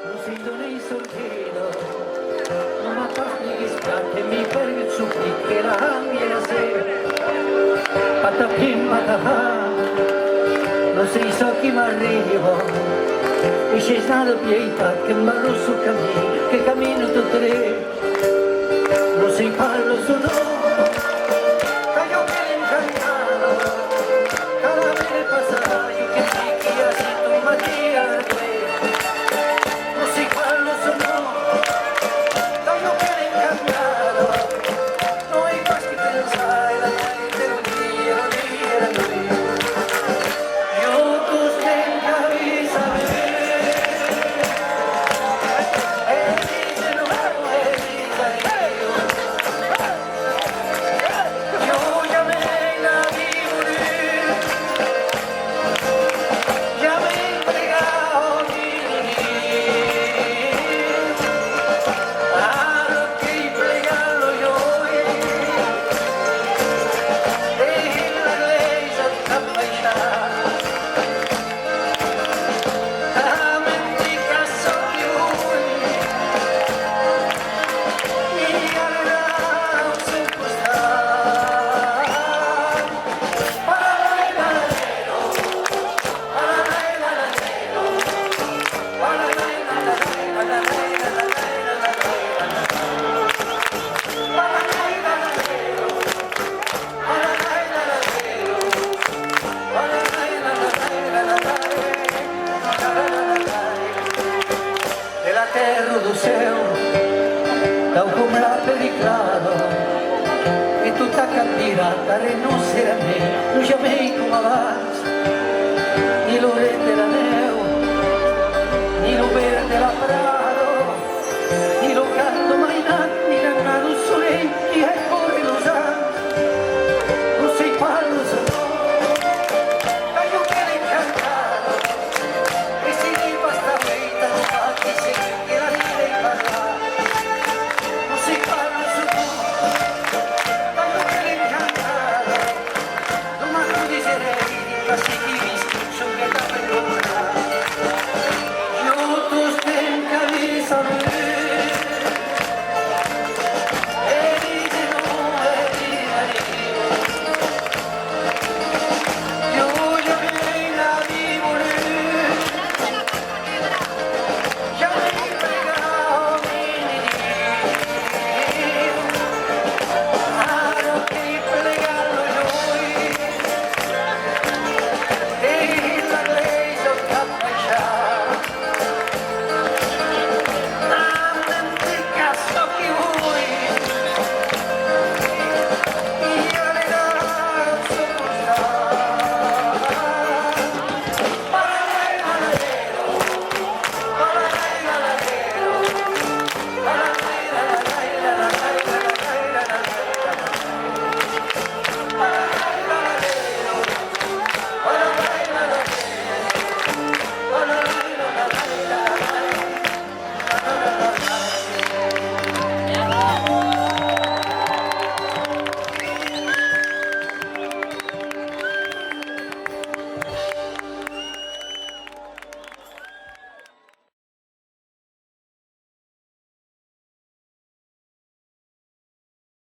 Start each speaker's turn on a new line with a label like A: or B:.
A: Non sei donei sortido, non ma passi che scatte, mi perdi il supplico, che la cambia se. Patapim, patapam, non sei so chi m'arrivo, e c'è stato pietà che m'arro su cammino, che cammino tutte le, non sei parlo su no, che io che l'incantano, che la vede passare, io che ti chia si tu mattia, non sei parlo su no, che io che l'incantano, noi basti pensare, la gente non dire, non dire, non dire. Io tu spengavi sapere, e dice no, e dice io. Io chiamai la vivere, chiamai pregavo di venire, allora che pregalo io, e la iglesia t'abbaiciava. De la terra do céu, tal como la periclado, e tutta campirata renuncerà a me, non chiamei come avanti,